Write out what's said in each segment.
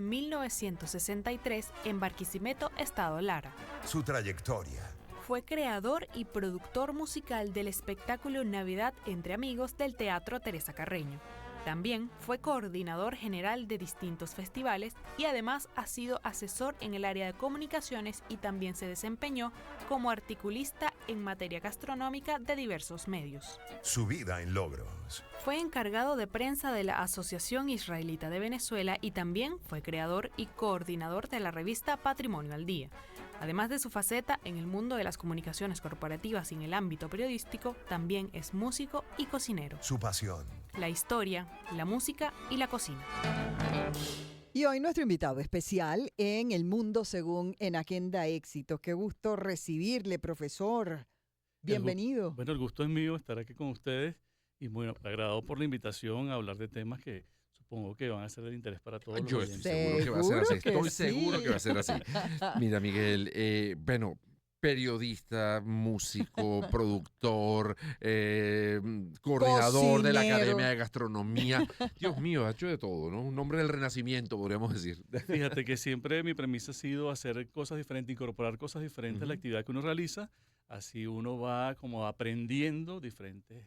en 1963 en Barquisimeto, Estado Lara. Su trayectoria. Fue creador y productor musical del espectáculo Navidad entre Amigos del Teatro Teresa Carreño. También fue coordinador general de distintos festivales y además ha sido asesor en el área de comunicaciones y también se desempeñó como articulista en materia gastronómica de diversos medios. Su vida en logros. Fue encargado de prensa de la Asociación Israelita de Venezuela y también fue creador y coordinador de la revista Patrimonio al Día. Además de su faceta en el mundo de las comunicaciones corporativas y en el ámbito periodístico, también es músico y cocinero. Su pasión. La historia, la música y la cocina. Y hoy nuestro invitado especial en El Mundo Según en Agenda Éxitos. Qué gusto recibirle, profesor. Bienvenido. Bueno, el gusto es mío estar aquí con ustedes y bueno, agradado por la invitación a hablar de temas que supongo que van a ser de interés para todos los Yo oyentes. estoy seguro que va a ser así. Estoy sí. seguro que va a ser así. Mira, Miguel, bueno, periodista, músico, productor, coordinador de la Cocinero. Academia de Gastronomía. Dios mío, ha hecho de todo, ¿no? Un hombre del Renacimiento, podríamos decir. Fíjate que siempre mi premisa ha sido hacer cosas diferentes, incorporar cosas diferentes a la actividad que uno realiza. Así uno va como aprendiendo diferentes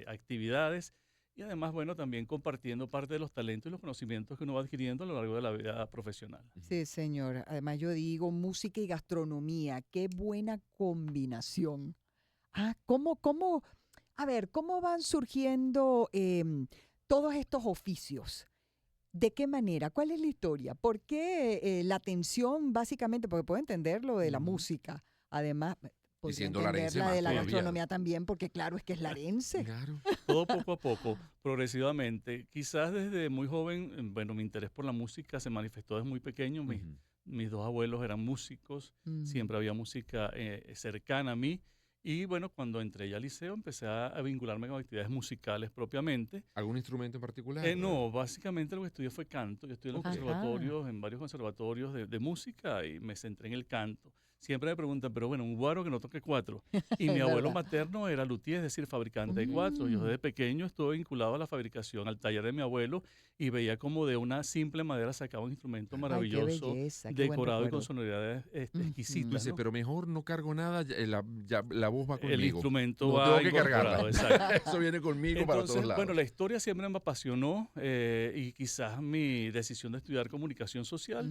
actividades y además, bueno, también compartiendo parte de los talentos y los conocimientos que uno va adquiriendo a lo largo de la vida profesional. Sí, señor. Además yo digo música y gastronomía. Qué buena combinación. ¿Cómo van surgiendo todos estos oficios? ¿De qué manera? ¿Cuál es la historia? ¿Por qué la atención, básicamente, porque puedo entender lo de la música, además, podría siendo entender larense la más de la todavía. gastronomía también, porque claro, es que es larense. Claro. Todo poco a poco, progresivamente. Quizás desde muy joven, bueno, mi interés por la música se manifestó desde muy pequeño. Mis dos abuelos eran músicos, siempre había música cercana a mí. Y bueno, cuando entré ya al liceo empecé a vincularme con actividades musicales propiamente. ¿Algún instrumento en particular? No, básicamente lo que estudié fue canto. Yo estudié en los Ajá. conservatorios, en varios conservatorios de música y me centré en el canto. Siempre me preguntan, pero bueno, un guaro que no toque cuatro. Y mi Es abuelo verdad. materno era luthier, es decir, fabricante de cuatro. Yo desde pequeño estuve vinculado a la fabricación, al taller de mi abuelo y veía como de una simple madera sacaba un instrumento maravilloso, qué belleza, qué buen decorado y con recuerdo. sonoridades exquisitas. Dice, ¿no? pero mejor no cargo nada, la voz va conmigo. El instrumento no va tengo que incorporado, cargarla. exacto. Eso viene conmigo para Entonces, todos lados. bueno, la historia siempre me apasionó y quizás mi decisión de estudiar comunicación social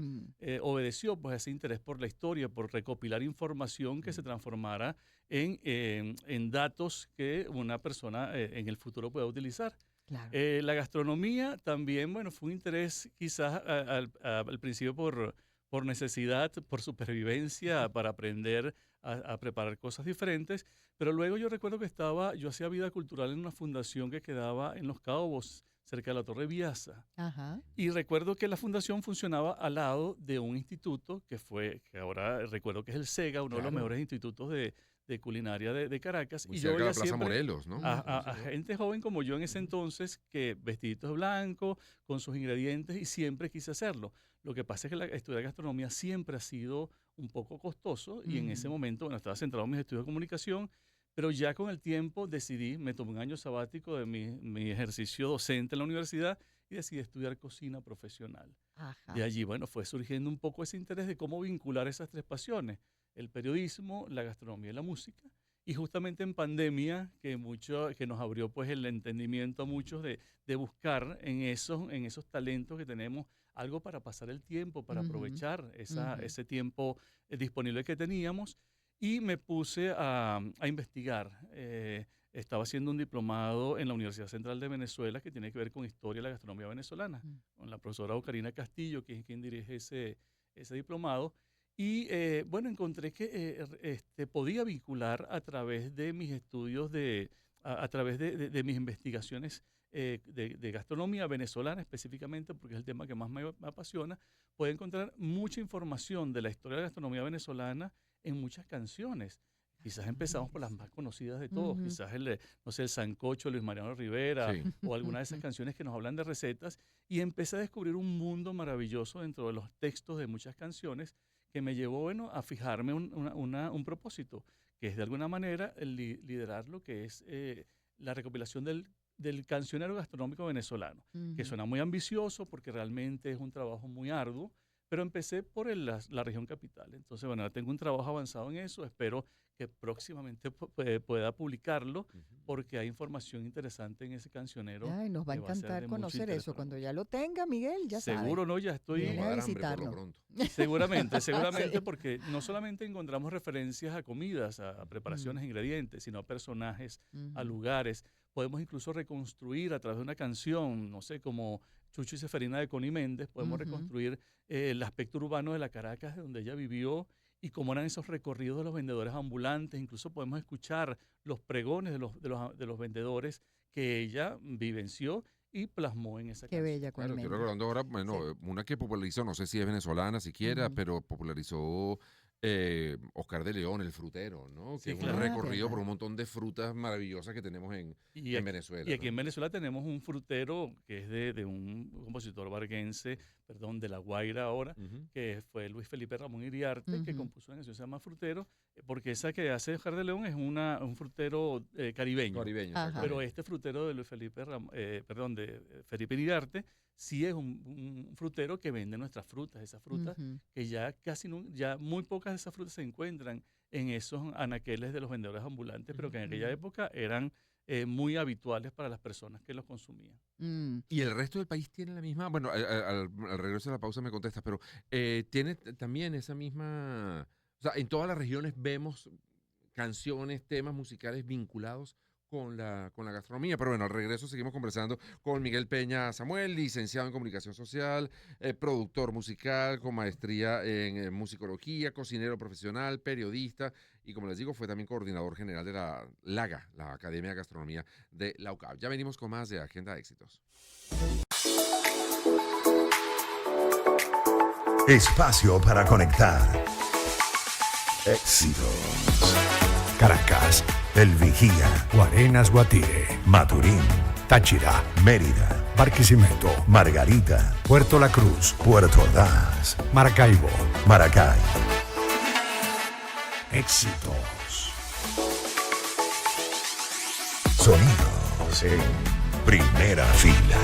obedeció pues a ese interés por la historia, por recopilar información que se transformara en datos que una persona en el futuro pueda utilizar. Claro. La gastronomía también, bueno, fue un interés quizás al principio por necesidad, por supervivencia, para aprender a preparar cosas diferentes. Pero luego yo recuerdo que yo hacía vida cultural en una fundación que quedaba en Los Cabos, cerca de la Torre Biasa. Ajá. Y recuerdo que la fundación funcionaba al lado de un instituto que ahora recuerdo que es el SEGA, uno de los mejores institutos de culinaria de Caracas. Muy Y yo cerca de veía la Plaza siempre Morelos, ¿no? a gente joven como yo en ese entonces, que vestiditos de blanco, con sus ingredientes, y siempre quise hacerlo. Lo que pasa es que estudiar gastronomía siempre ha sido un poco costoso y en ese momento, bueno, estaba centrado en mis estudios de comunicación, pero ya con el tiempo me tomé un año sabático de mi ejercicio docente en la universidad y decidí estudiar cocina profesional. Ajá. De allí, bueno, fue surgiendo un poco ese interés de cómo vincular esas tres pasiones, el periodismo, la gastronomía y la música. Y justamente en pandemia, que nos abrió pues el entendimiento a muchos de buscar en esos talentos que tenemos algo para pasar el tiempo, para aprovechar ese tiempo disponible que teníamos. Y me puse a investigar. Estaba haciendo un diplomado en la Universidad Central de Venezuela que tiene que ver con historia de la gastronomía venezolana, con la profesora Ocarina Castillo, que es quien dirige ese diplomado. Y bueno, encontré que podía vincular a través de mis estudios, a través de mis investigaciones de gastronomía venezolana específicamente, porque es el tema que más me apasiona, puedo encontrar mucha información de la historia de la gastronomía venezolana en muchas canciones. Quizás empezamos por las más conocidas de todos, quizás el sancocho de Luis Mariano Rivera, Sí. o alguna de esas canciones que nos hablan de recetas, y empecé a descubrir un mundo maravilloso dentro de los textos de muchas canciones que me llevó, bueno, a fijarme un propósito, que es de alguna manera liderar lo que es la recopilación del cancionero gastronómico venezolano, que Ujú. suena muy ambicioso porque realmente es un trabajo muy arduo, pero empecé por la región capital. Entonces, bueno, ya tengo un trabajo avanzado en eso, espero que próximamente pueda publicarlo porque hay información interesante en ese cancionero Ay, nos va a que va a ser encantar de mucho conocer interés eso. para Cuando muchos. ya lo tenga, Miguel, ya sabe. Seguro, ¿no? Ya Me estoy. Viene va a a dar hambre por lo visitarnos. pronto. Seguramente, seguramente, Sí. porque no solamente encontramos referencias a comidas, a preparaciones, ingredientes, sino a personajes, a Ujú. lugares. Podemos incluso reconstruir a través de una canción, no sé, como Chucho y Seferina de Connie Méndez, podemos Ujú. reconstruir el aspecto urbano de la Caracas, de donde ella vivió, y cómo eran esos recorridos de los vendedores ambulantes. Incluso podemos escuchar los pregones de los vendedores que ella vivenció y plasmó en esa Qué canción. bella, Claro, estoy Conimende. recordando ahora, Sí. bueno, una que popularizó, no sé si es venezolana siquiera, Ujú. pero popularizó Oscar de León, el frutero, ¿no? Que Sí, es un claro. recorrido por ¿Verdad? un montón de frutas maravillosas que tenemos Y en aquí, Venezuela, y aquí ¿no? en Venezuela tenemos un frutero que es de un compositor varguense, perdón, de La Guaira ahora, Ujú. que fue Luis Felipe Ramón Iriarte, que Ujú. compuso una canción que se llama Frutero, porque esa que hace Oscar de León es un frutero caribeño. Caribeño, Ajá. exactamente. Pero este frutero de Luis Felipe, perdón, de Felipe Iriarte, sí es un frutero que vende nuestras frutas, esas frutas Ujú. que ya ya muy pocas de esas frutas se encuentran en esos anaqueles de los vendedores ambulantes, pero que en aquella Ujú. época eran muy habituales para las personas que los consumían. Mm. Y el resto del país tiene la misma, bueno, al regreso de la pausa me contestas, pero tiene también esa misma, o sea, en todas las regiones vemos canciones, temas musicales vinculados con la gastronomía. Pero bueno, al regreso seguimos conversando con Miguel Peña Samuel, licenciado en comunicación social, productor musical con maestría en musicología, cocinero profesional, periodista y como les digo, fue también coordinador general de la LAGA, la Academia de Gastronomía de la UCAP. Ya venimos con más de Agenda Éxitos. Espacio para conectar. Éxitos. Caracas, El Vigía. Guarenas, Guatire, Maturín. Táchira, Mérida. Barquisimeto, Margarita. Puerto La Cruz, Puerto Ordaz. Maracaibo. Maracay. Éxitos. Sonidos en primera fila.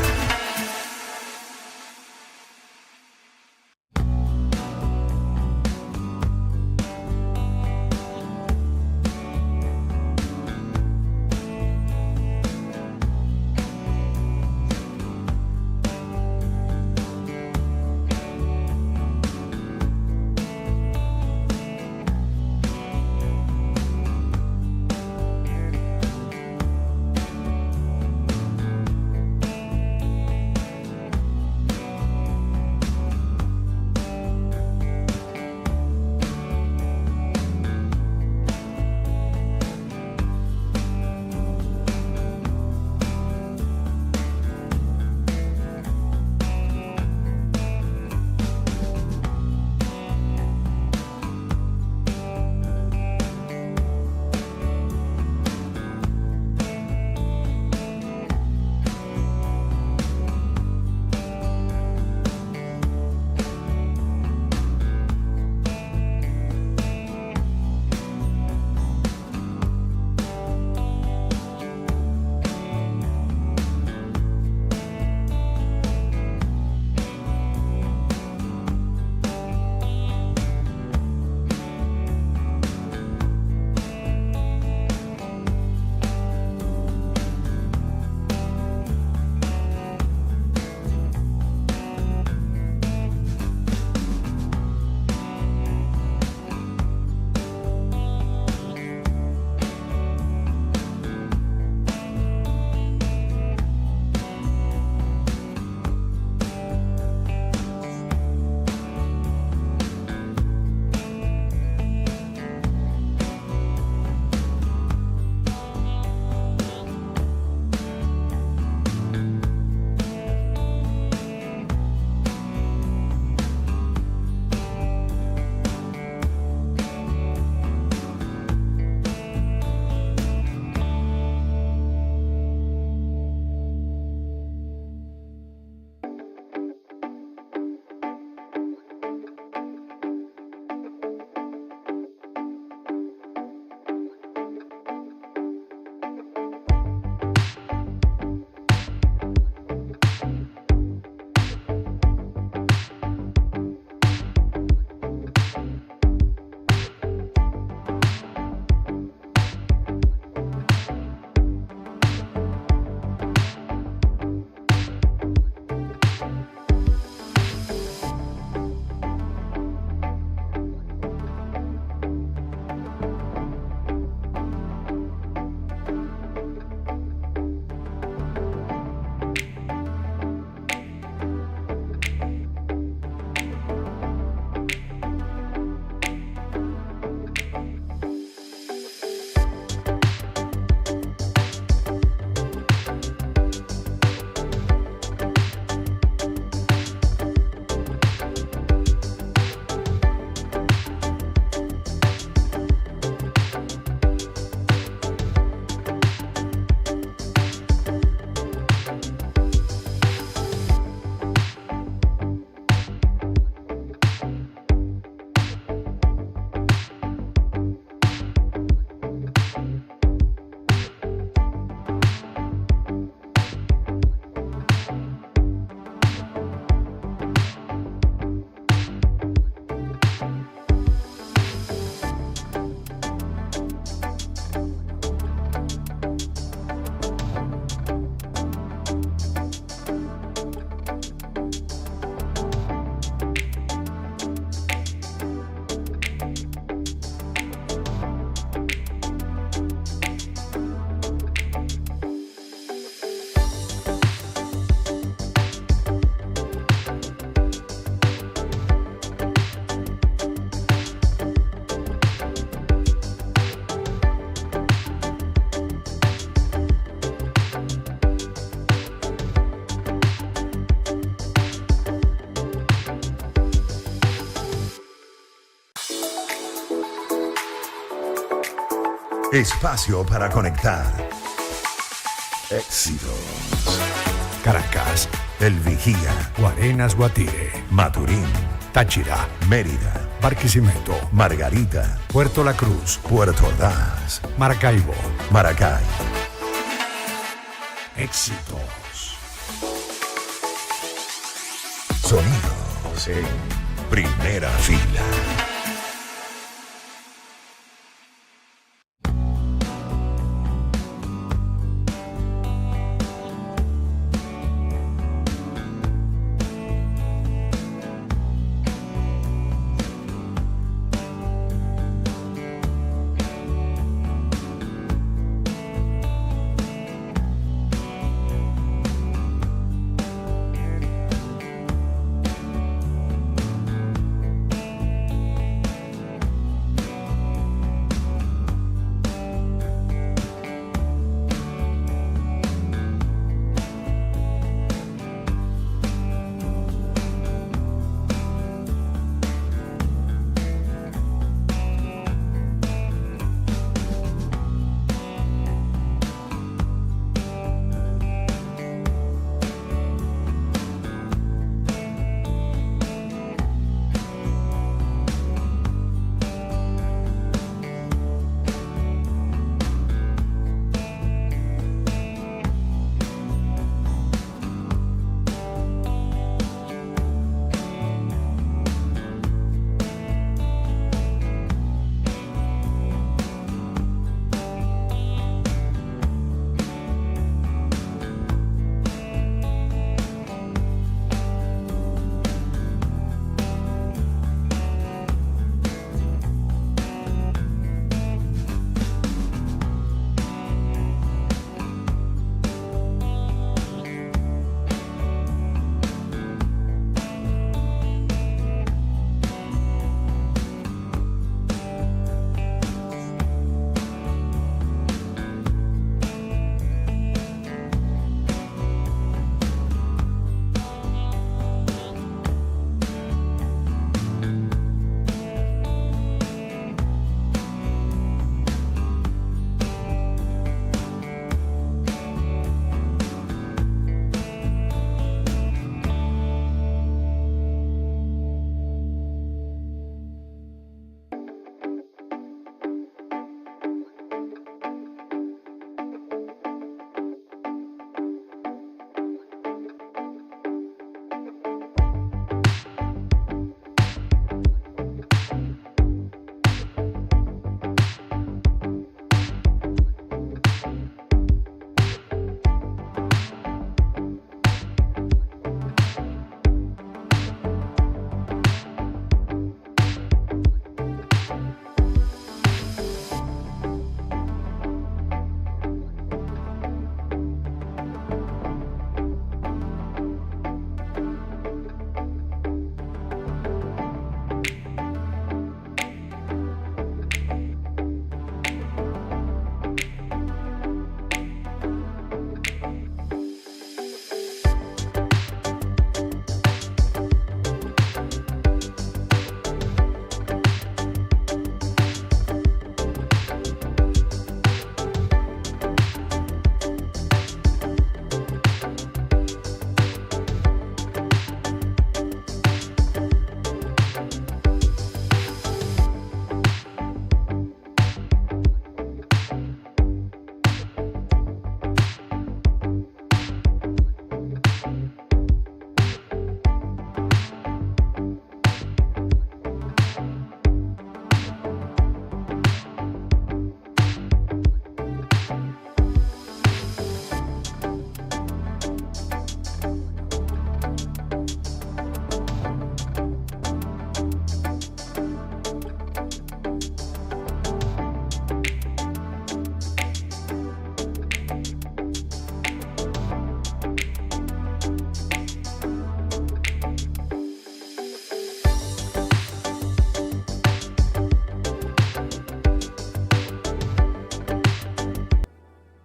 Espacio para conectar. Éxitos. Caracas, El Vigía, Guarenas, Guatire, Maturín, Táchira, Mérida, Barquisimeto, Margarita, Puerto La Cruz, Puerto Ordaz, Maracaibo. Maracay. Éxitos. Sonidos en primera fila.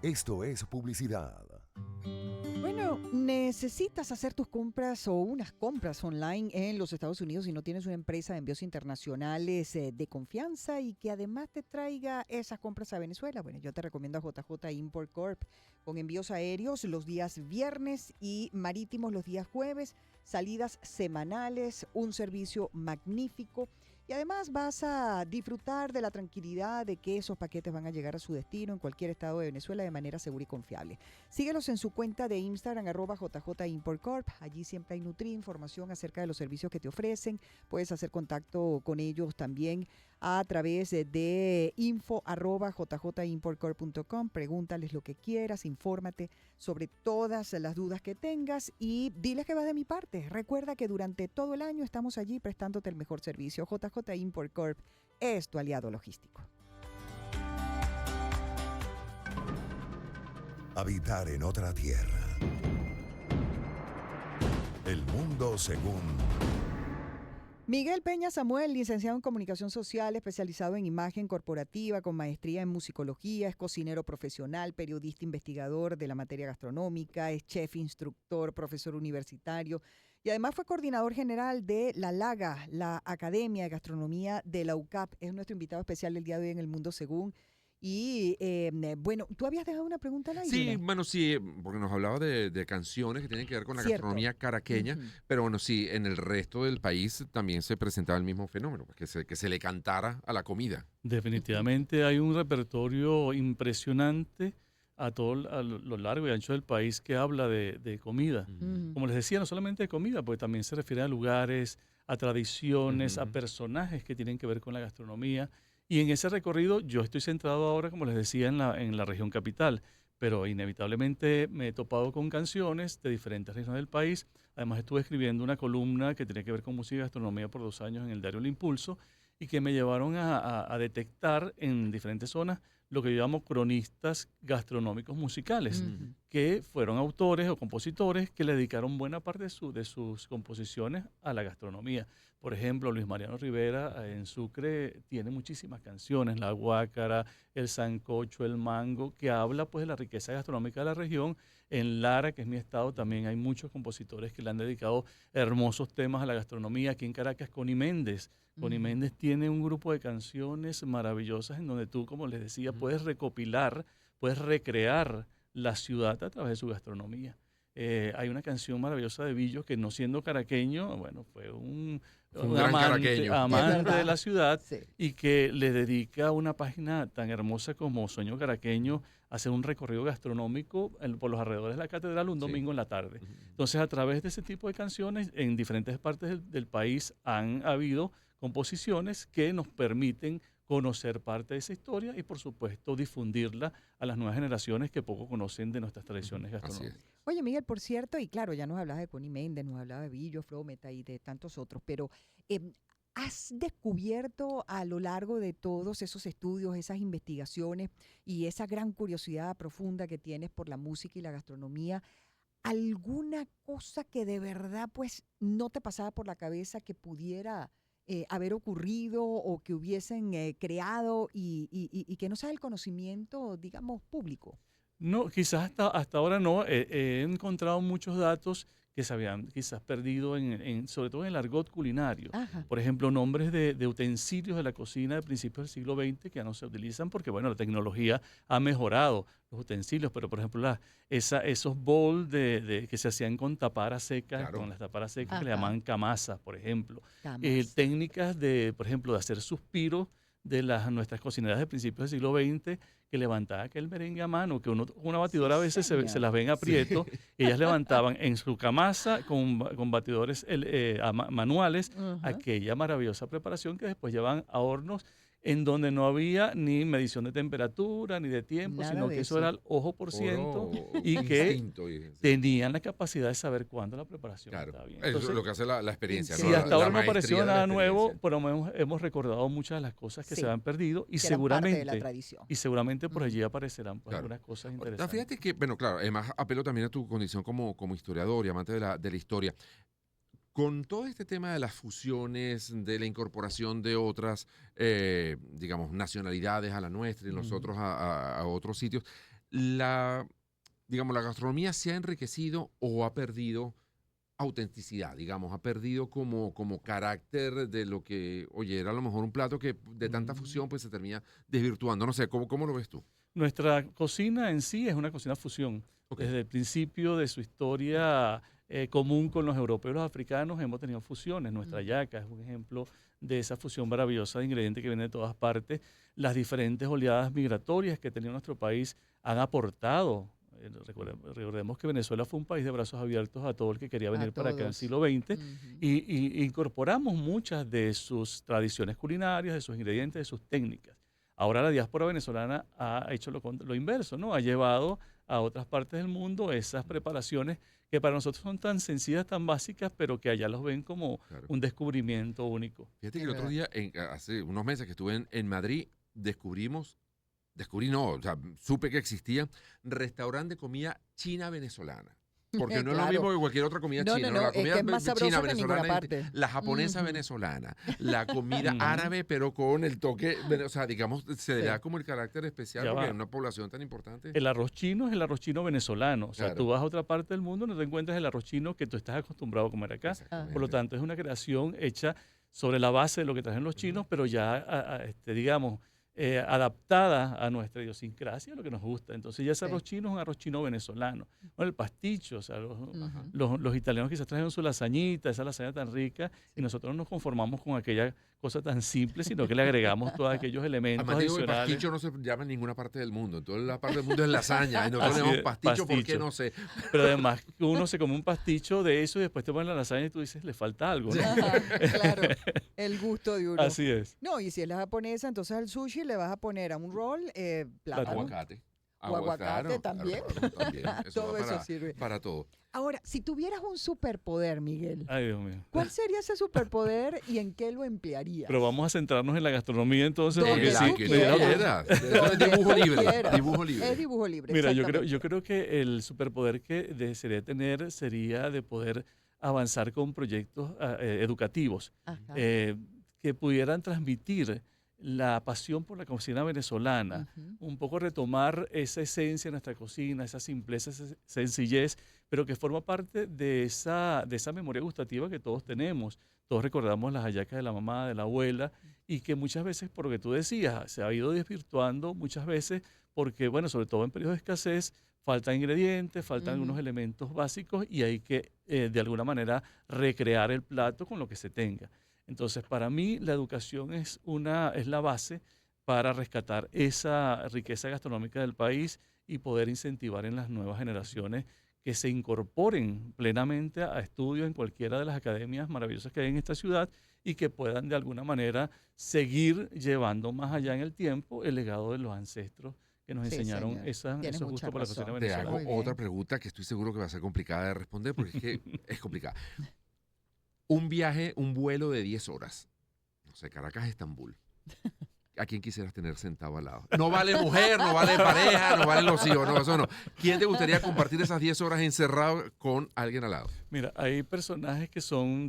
Esto es publicidad. Bueno, ¿Necesitas hacer tus compras o unas compras online en los Estados Unidos y no tienes una empresa de envíos internacionales de confianza y que además te traiga esas compras a Venezuela? Bueno, yo te recomiendo a JJ Import Corp, con envíos aéreos los días viernes y marítimos los días jueves, salidas semanales, un servicio magnífico. Y además vas a disfrutar de la tranquilidad de que esos paquetes van a llegar a su destino en cualquier estado de Venezuela de manera segura y confiable. Síguelos en su cuenta de Instagram, @JJ Import Corp. Allí siempre hay información acerca de los servicios que te ofrecen. Puedes hacer contacto con ellos también a través de info@jjimportcorp.com. Pregúntales lo que quieras, infórmate sobre todas las dudas que tengas y diles que vas de mi parte. Recuerda que durante todo el año estamos allí prestándote el mejor servicio. JJ Import Corp es tu aliado logístico. Habitar en otra tierra. El mundo según Miguel Peña Samuel, licenciado en Comunicación Social, especializado en imagen corporativa, con maestría en musicología, es cocinero profesional, periodista investigador de la materia gastronómica, es chef, instructor, profesor universitario y además fue coordinador general de la LAGA, la Academia de Gastronomía de la UCAP. Es nuestro invitado especial del día de hoy en El Mundo Según. Y bueno, tú habías dejado una pregunta al aire. Sí, bueno, sí, porque nos hablaba de canciones que tienen que ver con la Cierto. gastronomía caraqueña, pero bueno, sí, en el resto del país también se presentaba el mismo fenómeno, pues, que se le cantara a la comida. Definitivamente hay un repertorio impresionante a lo largo y ancho del país que habla de comida. Como les decía, no solamente de comida, pues también se refiere a lugares, a tradiciones, a personajes que tienen que ver con la gastronomía. Y en ese recorrido yo estoy centrado ahora, como les decía, en la región capital, pero inevitablemente me he topado con canciones de diferentes regiones del país. Además estuve escribiendo una columna que tenía que ver con música y gastronomía por 2 años en el diario El Impulso y que me llevaron a detectar en diferentes zonas lo que yo llamo cronistas gastronómicos musicales, que fueron autores o compositores que le dedicaron buena parte de sus composiciones a la gastronomía. Por ejemplo, Luis Mariano Rivera en Sucre tiene muchísimas canciones, La Guácara, El Sancocho, El Mango, que habla pues de la riqueza gastronómica de la región. En Lara, que es mi estado, también hay muchos compositores que le han dedicado hermosos temas a la gastronomía. Aquí en Caracas, Connie Méndez. Connie Méndez tiene un grupo de canciones maravillosas en donde tú, como les decía, puedes recopilar, puedes recrear la ciudad a través de su gastronomía. Hay una canción maravillosa de Billo que, no siendo caraqueño, bueno, fue un gran caraqueño. amante de la ciudad, Sí. y que le dedica una página tan hermosa como Sueño Caraqueño a hacer un recorrido gastronómico por los alrededores de la catedral un domingo en la tarde. Entonces, a través de ese tipo de canciones, en diferentes partes del país han habido composiciones que nos permiten conocer parte de esa historia y, por supuesto, difundirla a las nuevas generaciones que poco conocen de nuestras tradiciones gastronómicas. Oye, Miguel, por cierto, y claro, ya nos hablabas de Connie Méndez, nos hablabas de Billo, Flometa y de tantos otros, pero ¿has descubierto a lo largo de todos esos estudios, esas investigaciones y esa gran curiosidad profunda que tienes por la música y la gastronomía, alguna cosa que de verdad pues no te pasaba por la cabeza que pudiera haber ocurrido o que hubiesen creado y que no sea el conocimiento, digamos, público? No, quizás hasta ahora no. He encontrado muchos datos que se habían quizás perdido, sobre todo en el argot culinario. Ajá. Por ejemplo, nombres de utensilios de la cocina de principios del siglo XX que ya no se utilizan porque, bueno, la tecnología ha mejorado los utensilios, pero, por ejemplo, esos bowls que se hacían con taparas secas, Claro. con las taparas secas que le Ajá. llamaban camasas, por ejemplo. Camas. Técnicas por ejemplo, de hacer suspiros de nuestras cocineras de principios del siglo XX, que levantaba aquel merengue a mano, que una batidora a veces se las ven aprieto, ellas levantaban en su camasa con batidores manuales aquella maravillosa preparación que después llevan a hornos en donde no había ni medición de temperatura ni de tiempo, Nada sino de que eso eso. era el ojo por ciento, Oro, y que instinto y- tenían la capacidad de saber cuándo la preparación Claro, estaba bien. eso es Entonces, lo que hace la experiencia. Sí, si ¿no? hasta La ahora no maestría apareció de la nada nuevo, experiencia. pero hemos recordado muchas de las cosas que Sí, se han perdido y que eran parte de la seguramente, tradición. por allí aparecerán pues, Claro. algunas cosas Ah, interesantes. fíjate que, bueno, claro, además apelo también a tu condición como historiador y amante de la historia. Con todo este tema de las fusiones, de la incorporación de otras, digamos, nacionalidades a la nuestra y nosotros a otros sitios, digamos, la gastronomía se ha enriquecido o ha perdido autenticidad, digamos, ha perdido como carácter de lo que, oye, era a lo mejor un plato que de tanta fusión pues se termina desvirtuando. No sé, ¿cómo lo ves tú? Nuestra cocina en sí es una cocina fusión. Ok. Desde el principio de su historia común con los europeos y los africanos hemos tenido fusiones. Nuestra yaca es un ejemplo de esa fusión maravillosa de ingredientes que vienen de todas partes. Las diferentes oleadas migratorias que ha tenido nuestro país han aportado. Recordemos que Venezuela fue un país de brazos abiertos a todo el que quería venir para acá en el todos. siglo XX Ujú. y incorporamos muchas de sus tradiciones culinarias, de sus ingredientes, de sus técnicas. Ahora la diáspora venezolana ha hecho lo inverso, ¿no? Ha llevado a otras partes del mundo esas preparaciones que para nosotros son tan sencillas, tan básicas, pero que allá los ven como Claro. un descubrimiento único. Fíjate Es que el otro verdad. día, hace unos meses que estuve en Madrid, o sea, supe que existía restaurante de comida china venezolana. Porque no es lo Claro. mismo que cualquier otra comida No, china. no, no, La es comida que es más china sabroso que en ninguna venezolana, parte. la japonesa Ujú. venezolana, la comida Ujú. árabe, pero con el toque, o sea, digamos, se le Sí. da como el carácter especial Ya porque va. es una población tan importante. El arroz chino es el arroz chino venezolano. O sea, Claro. tú vas a otra parte del mundo y no te encuentras el arroz chino que tú estás acostumbrado a comer acá. Exactamente. Por lo tanto, es una creación hecha sobre la base de lo que traen los chinos, pero ya, digamos, adaptada a nuestra idiosincrasia, a lo que nos gusta. Entonces ya ese Sí. arroz chino es un arroz chino venezolano. Bueno, el pasticho, o sea, Ujú. los italianos quizás trajeron su lasañita, esa lasaña tan rica, y nosotros no nos conformamos con aquella cosa tan simple, sino que le agregamos todos aquellos elementos Además digo que adicionales. pasticho no se llama en ninguna parte del mundo. En toda la parte del mundo es lasaña. Y nosotros Así llamamos es, pasticho, ¿por qué? pasticho. No sé. Pero además uno se come un pasticho de eso y después te ponen la lasaña y tú dices, le falta algo, ¿no? Ajá, claro, el gusto de uno. Así es. No, y si es la japonesa, entonces al sushi le vas a poner a un roll plátano. Aguacate. O aguacate también. También. Eso Todo va eso sirve. para todo. Ahora, si tuvieras un superpoder, Miguel, Ay, Dios mío. ¿cuál sería ese superpoder y en qué lo emplearías? Pero vamos a centrarnos en la gastronomía entonces, Donde porque tú sí. que quieras. quieras. Eso es Donde dibujo tú libre. quieras. Dibujo libre. Es dibujo libre. Mira, yo exactamente. creo que el superpoder que desearía tener sería de poder avanzar con proyectos educativos Ajá. que pudieran transmitir la pasión por la cocina venezolana, Ujú. un poco retomar esa esencia de nuestra cocina, esa simpleza, esa sencillez, pero que forma parte de esa memoria gustativa que todos tenemos. Todos recordamos las hallacas de la mamá, de la abuela, y que muchas veces, por lo que tú decías, se ha ido desvirtuando muchas veces porque, bueno, sobre todo en periodos de escasez, faltan ingredientes, faltan algunos Ujú. elementos básicos y hay que, de alguna manera, recrear el plato con lo que se tenga. Entonces, para mí, la educación es la base para rescatar esa riqueza gastronómica del país y poder incentivar en las nuevas generaciones que se incorporen plenamente a estudios en cualquiera de las academias maravillosas que hay en esta ciudad y que puedan de alguna manera seguir llevando más allá en el tiempo el legado de los ancestros que nos Sí, enseñaron señor. esos Tienes gustos mucha por la cocina razón. Te venezolana. hago Muy bien. otra pregunta que estoy seguro que va a ser complicada de responder porque es que es complicada. Un vuelo de 10 horas. No sé, Caracas, Estambul. ¿A quién quisieras tener sentado al lado? No vale mujer, no vale pareja, no vale los hijos, no, eso no. ¿Quién te gustaría compartir esas 10 horas encerrado con alguien al lado? Mira, hay personajes que son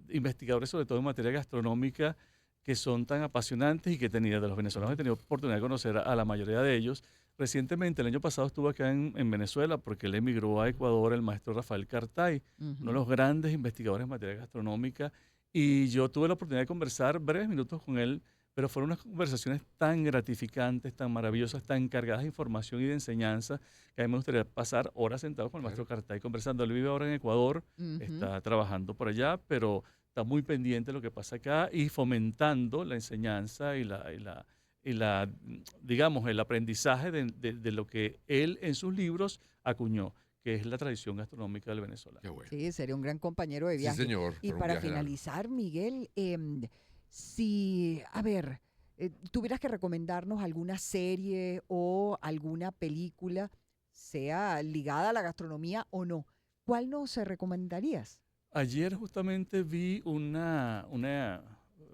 investigadores, sobre todo en materia gastronómica, que son tan apasionantes y que de los venezolanos he tenido oportunidad de conocer a la mayoría de ellos. Recientemente, el año pasado estuve acá en Venezuela porque él emigró a Ecuador, el maestro Rafael Cartay, uno de los grandes investigadores en materia gastronómica, y yo tuve la oportunidad de conversar breves minutos con él, pero fueron unas conversaciones tan gratificantes, tan maravillosas, tan cargadas de información y de enseñanza, que a mí me gustaría pasar horas sentado con el maestro Cartay conversando. Él vive ahora en Ecuador, Ujú. está trabajando por allá, pero está muy pendiente de lo que pasa acá y fomentando la enseñanza digamos, el aprendizaje de lo que él en sus libros acuñó, que es la tradición gastronómica del venezolano. Qué bueno. Sí, sería un gran compañero de Sí, viaje. señor. Y un para viaje largo. finalizar, Miguel, si, a ver, tuvieras que recomendarnos alguna serie o alguna película, sea ligada a la gastronomía o no, ¿cuál nos recomendarías? Ayer justamente vi una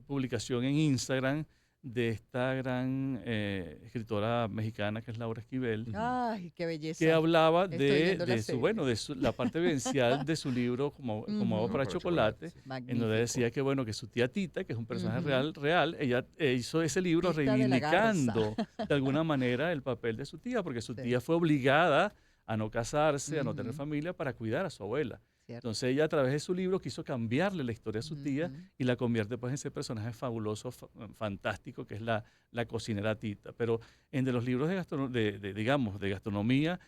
publicación en Instagram de esta gran escritora mexicana que es Laura Esquivel, Ay, qué belleza. que hablaba Estoy de, viendo la de su, serie. bueno, la parte vivencial de su libro Como agua Ujú. para chocolate, en Magnífico. donde decía que, bueno, que su tía Tita, que es un personaje Ujú. real, ella hizo ese libro Tita de la Garza. reivindicando de alguna manera el papel de su tía, porque su Sí. tía fue obligada a no casarse, a no tener Ujú. familia para cuidar a su abuela. ¿cierto? Entonces ella a través de su libro quiso cambiarle la historia a su tía Ujú. y la convierte pues en ese personaje fabuloso, fantástico que es la cocinera Tita. Pero entre los libros digamos, de gastronomía,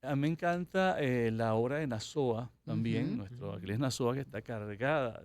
a mí me encanta la obra de Nazoa también, Ujú. nuestro Aquiles Nazoa, que está cargada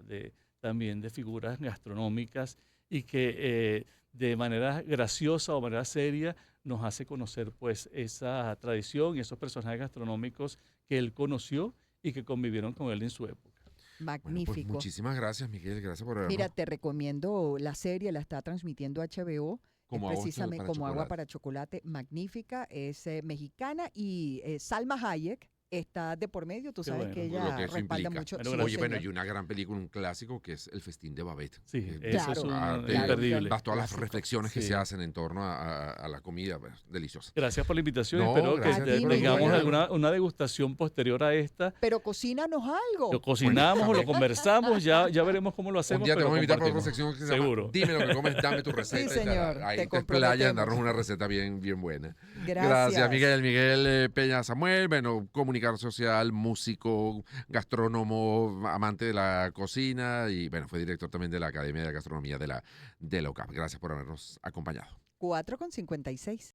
también de figuras gastronómicas y que de manera graciosa o manera seria nos hace conocer pues esa tradición y esos personajes gastronómicos que él conoció y que convivieron con él en su época. Bueno, pues Magnífico. muchísimas gracias, Miguel. Gracias por Mira, habernos te recomiendo la serie, la está transmitiendo HBO. como es agua precisamente para como agua chocolate. para chocolate, magnífica, es mexicana y Salma Hayek está de por medio, tú Qué sabes bueno. que Lo ella que eso respalda implica. mucho. Bueno, Sí, gracias. Oye, bueno, señor. y una gran película, un clásico que es El Festín de Babette. Sí, Que eso es Claro, te imperdible. das todas las Clásico. reflexiones que Sí. se hacen en torno a la comida, pues, deliciosa. Gracias por la invitación. No, Espero que gracias a ti, tengamos Miguel. una degustación posterior a esta. Pero cocínanos algo. Lo cocinamos o lo también. conversamos, ya veremos cómo lo hacemos. Un día te pero vamos a invitar para otra compartimos. sección que se Seguro. llama Dime lo que comes, dame tu receta. y señor, ahí te te explayas en darnos comprometemos. una receta bien, bien buena. Gracias. Miguel. Miguel Peña Samuel, bueno, comunicador social, músico, gastrónomo, amante de la cocina y, bueno, fue director también de la Academia de Gastronomía de la UCAP. Gracias por habernos acompañado. 4:56.